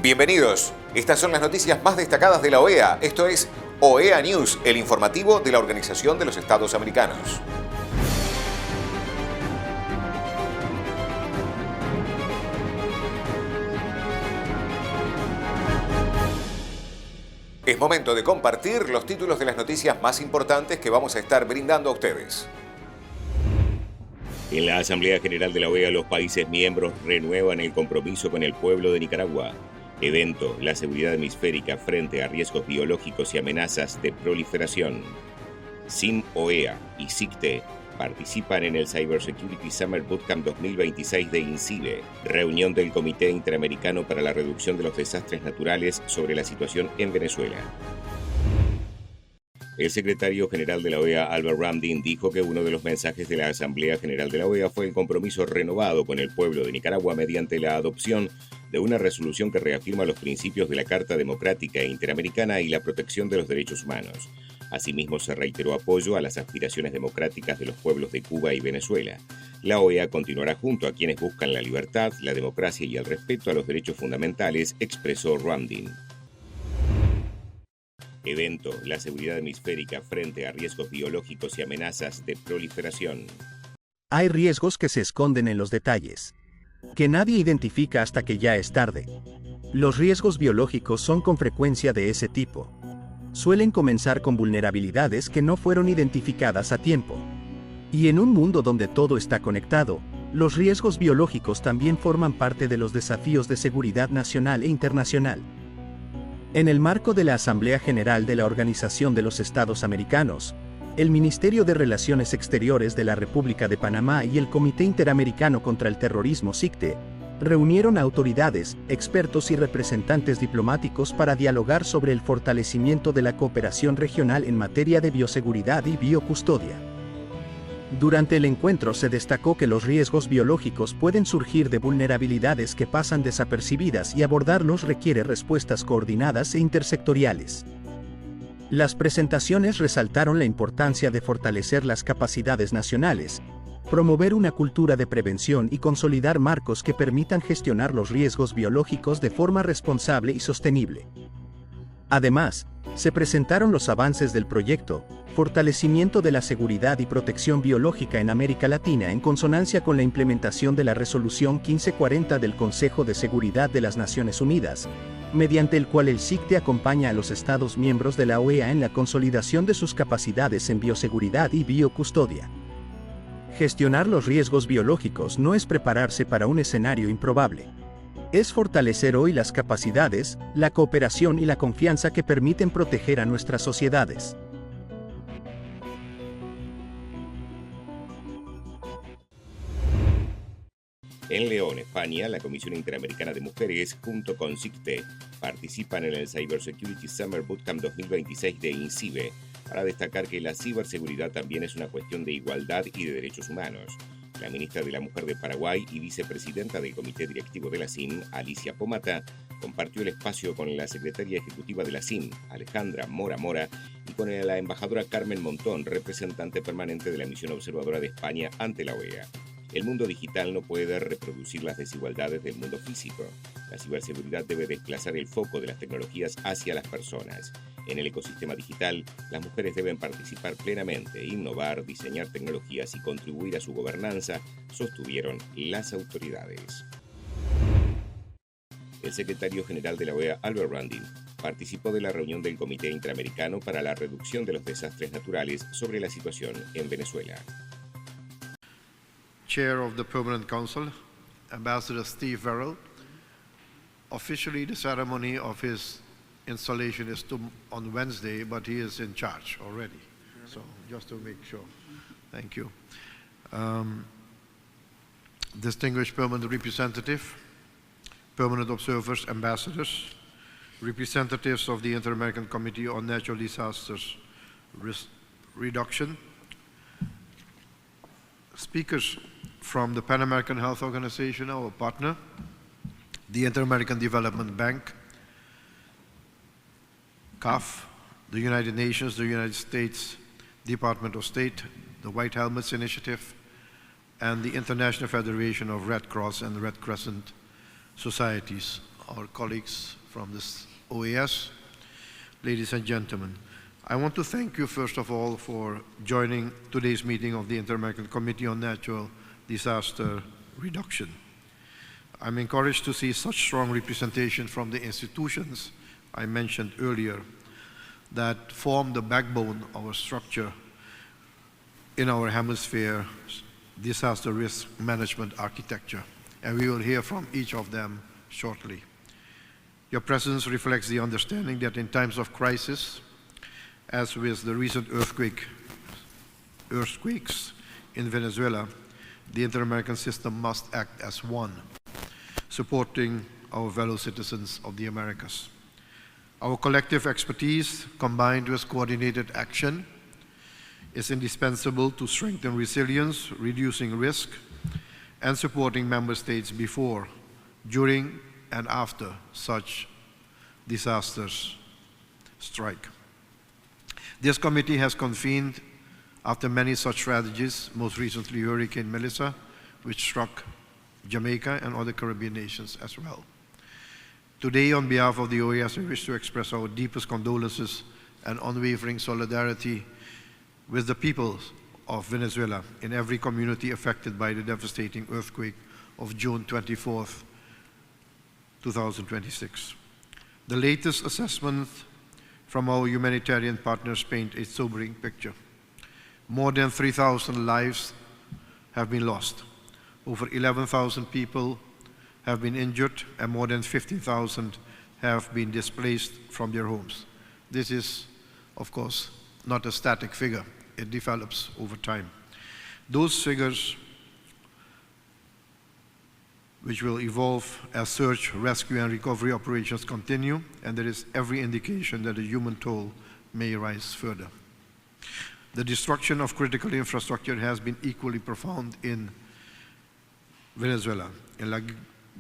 Bienvenidos. Estas son las noticias más destacadas de la OEA. Esto es OEA News, el informativo de la Organización de los Estados Americanos. Es momento de compartir los títulos de las noticias más importantes que vamos a estar brindando a ustedes. En la Asamblea General de la OEA, los países miembros renuevan el compromiso con el pueblo de Nicaragua. Evento: la seguridad hemisférica frente a riesgos biológicos y amenazas de proliferación. SIM, OEA y SICTE participan en el Cybersecurity Summer Bootcamp 2026 de INCIBE, reunión del Comité Interamericano para la Reducción de los Desastres Naturales sobre la situación en Venezuela. El secretario general de la OEA, Albert Ramdin, dijo que uno de los mensajes de la Asamblea General de la OEA fue el compromiso renovado con el pueblo de Nicaragua mediante la adopción de una resolución que reafirma los principios de la Carta Democrática e Interamericana y la protección de los derechos humanos. Asimismo, se reiteró apoyo a las aspiraciones democráticas de los pueblos de Cuba y Venezuela. La OEA continuará junto a quienes buscan la libertad, la democracia y el respeto a los derechos fundamentales, expresó Ramdin. Evento: la seguridad hemisférica frente a riesgos biológicos y amenazas de proliferación. Hay riesgos que se esconden en los detalles, que nadie identifica hasta que ya es tarde. Los riesgos biológicos son con frecuencia de ese tipo. Suelen comenzar con vulnerabilidades que no fueron identificadas a tiempo. Y en un mundo donde todo está conectado, los riesgos biológicos también forman parte de los desafíos de seguridad nacional e internacional. En el marco de la Asamblea General de la Organización de los Estados Americanos, el Ministerio de Relaciones Exteriores de la República de Panamá y el Comité Interamericano contra el Terrorismo SICTE reunieron a autoridades, expertos y representantes diplomáticos para dialogar sobre el fortalecimiento de la cooperación regional en materia de bioseguridad y biocustodia. Durante el encuentro se destacó que los riesgos biológicos pueden surgir de vulnerabilidades que pasan desapercibidas y abordarlos requiere respuestas coordinadas e intersectoriales. Las presentaciones resaltaron la importancia de fortalecer las capacidades nacionales, promover una cultura de prevención y consolidar marcos que permitan gestionar los riesgos biológicos de forma responsable y sostenible. Además, se presentaron los avances del proyecto Fortalecimiento de la Seguridad y Protección Biológica en América Latina en consonancia con la implementación de la Resolución 1540 del Consejo de Seguridad de las Naciones Unidas, mediante el cual el SICTE acompaña a los Estados miembros de la OEA en la consolidación de sus capacidades en bioseguridad y biocustodia. Gestionar los riesgos biológicos no es prepararse para un escenario improbable. Es fortalecer hoy las capacidades, la cooperación y la confianza que permiten proteger a nuestras sociedades. En León, España, la Comisión Interamericana de Mujeres, junto con SICTE, participan en el Cybersecurity Summer Bootcamp 2026 de INCIBE, para destacar que la ciberseguridad también es una cuestión de igualdad y de derechos humanos. La ministra de la Mujer de Paraguay y vicepresidenta del Comité Directivo de la CIM, Alicia Pomata, compartió el espacio con la secretaria ejecutiva de la CIM, Alejandra Mora Mora, y con la embajadora Carmen Montón, representante permanente de la misión observadora de España ante la OEA. El mundo digital no puede reproducir las desigualdades del mundo físico. La ciberseguridad debe desplazar el foco de las tecnologías hacia las personas. En el ecosistema digital, las mujeres deben participar plenamente, innovar, diseñar tecnologías y contribuir a su gobernanza, sostuvieron las autoridades. El secretario general de la OEA, Albert Ramdin, participó de la reunión del Comité Interamericano para la Reducción de los Desastres Naturales sobre la situación en Venezuela. Chair of the Permanent Council, Ambassador Steve Verrill. Officially, the ceremony of his installation is on Wednesday, but he is in charge already. So, just to make sure. Thank you. Distinguished Permanent Representative, Permanent Observers, Ambassadors, representatives of the Inter-American Committee on Natural Disasters Risk Reduction, speakers from the Pan American Health Organization, our partner, the Inter-American Development Bank, CAF, the United Nations, the United States Department of State, the White Helmets Initiative, and the International Federation of Red Cross and Red Crescent societies, our colleagues from this OES, ladies and gentlemen. I want to thank you first of all for joining today's meeting of the Inter-American Committee on Natural Disaster Reduction. I'm encouraged to see such strong representation from the institutions I mentioned earlier that form the backbone of our structure in our hemisphere disaster risk management architecture. And we will hear from each of them shortly. Your presence reflects the understanding that in times of crisis, as with the recent earthquakes in Venezuela, the Inter-American system must act as one, supporting our fellow citizens of the Americas. Our collective expertise, combined with coordinated action, is indispensable to strengthen resilience, reducing risk, and supporting member states before, during, and after such disasters strike. This committee has convened after many such tragedies, most recently Hurricane Melissa, which struck Jamaica and other Caribbean nations as well. Today, on behalf of the OES, I wish to express our deepest condolences and unwavering solidarity with the people of Venezuela in every community affected by the devastating earthquake of June 24th, 2026. The latest assessment from our humanitarian partners paint a sobering picture. More than 3,000 lives have been lost. Over 11,000 people have been injured, and more than 15,000 have been displaced from their homes. This is, of course, not a static figure. It develops over time. Those figures, which will evolve as search, rescue, and recovery operations continue, and there is every indication that the human toll may rise further. The destruction of critical infrastructure has been equally profound in Venezuela. In La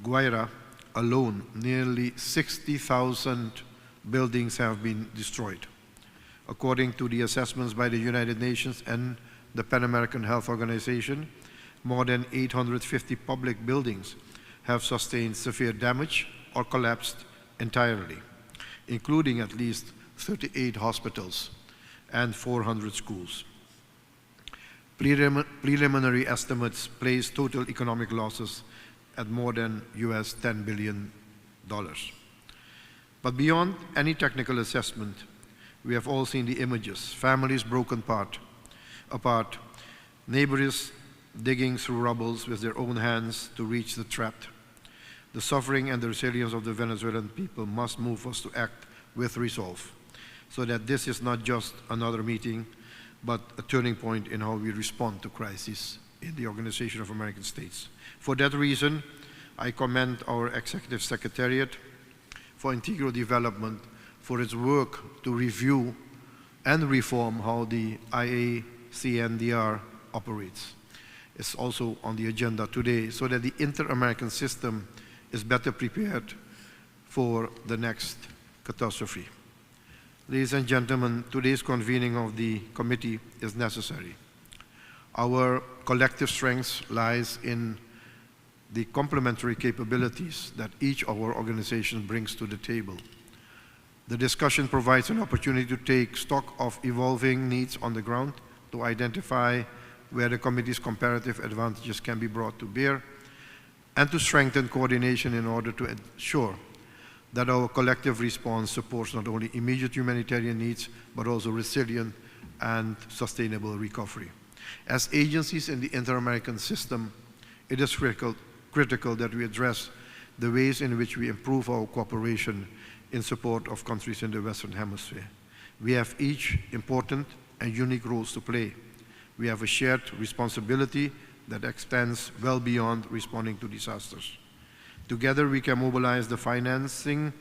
Guaira alone, nearly 60,000 buildings have been destroyed. According to the assessments by the United Nations and the Pan American Health Organization, more than 850 public buildings have sustained severe damage or collapsed entirely, including at least 38 hospitals and 400 schools. Preliminary estimates place total economic losses at more than US $10 billion. But beyond any technical assessment, we have all seen the images: families broken apart, neighbors digging through rubble with their own hands to reach the trapped. The suffering and the resilience of the Venezuelan people must move us to act with resolve, so that this is not just another meeting, but a turning point in how we respond to crises in the Organization of American States. For that reason, I commend our Executive Secretariat for Integral Development for its work to review and reform how the IACNDR operates. It's also on the agenda today, so that the Inter-American system is better prepared for the next catastrophe. Ladies and gentlemen, today's convening of the committee is necessary. Our collective strength lies in the complementary capabilities that each of our organizations brings to the table. The discussion provides an opportunity to take stock of evolving needs on the ground, to identify where the committee's comparative advantages can be brought to bear, and to strengthen coordination in order to ensure that our collective response supports not only immediate humanitarian needs, but also resilient and sustainable recovery. As agencies in the Inter-American system, it is critical that we address the ways in which we improve our cooperation in support of countries in the Western Hemisphere. We have each important and unique roles to play. We have a shared responsibility that extends well beyond responding to disasters. Together, we can mobilize the financing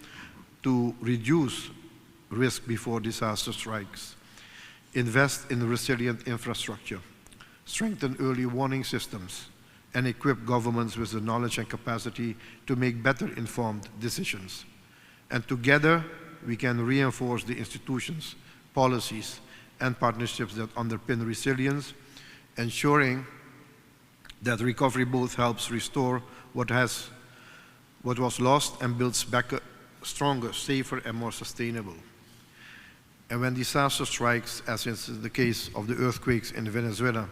to reduce risk before disaster strikes, invest in resilient infrastructure, strengthen early warning systems, and equip governments with the knowledge and capacity to make better informed decisions. And together, we can reinforce the institutions, policies, and partnerships that underpin resilience, ensuring that recovery both helps restore what has what was lost and builds back stronger, safer, and more sustainable. And when disaster strikes, as is the case of the earthquakes in Venezuela,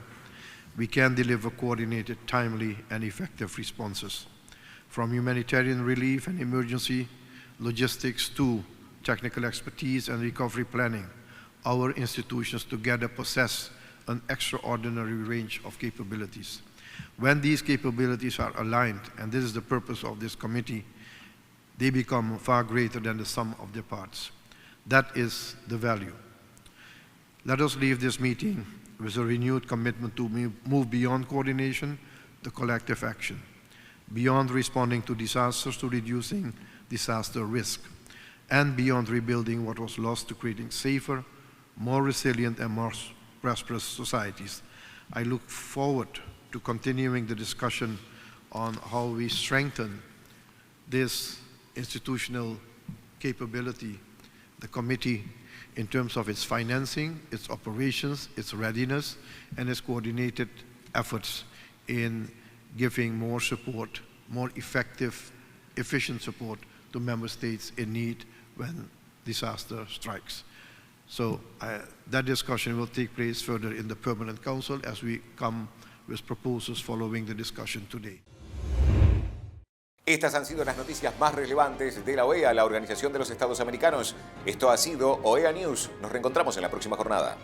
we can deliver coordinated, timely, and effective responses. From humanitarian relief and emergency logistics to technical expertise and recovery planning, our institutions together possess an extraordinary range of capabilities. When these capabilities are aligned, and this is the purpose of this committee, they become far greater than the sum of their parts. That is the value. Let us leave this meeting with a renewed commitment to move beyond coordination to collective action, beyond responding to disasters to reducing disaster risk, and beyond rebuilding what was lost to creating safer, more resilient, and more prosperous societies. I look forward to continuing the discussion on how we strengthen this institutional capability, the committee, in terms of its financing, its operations, its readiness, and its coordinated efforts in giving more support, more effective, efficient support to member states in need when disaster strikes. So that discussion will take place further in the Permanent Council as we come with proposals following the discussion today. Estas han sido las noticias más relevantes de la OEA, la Organización de los Estados Americanos. Esto ha sido OEA News. Nos reencontramos en la próxima jornada.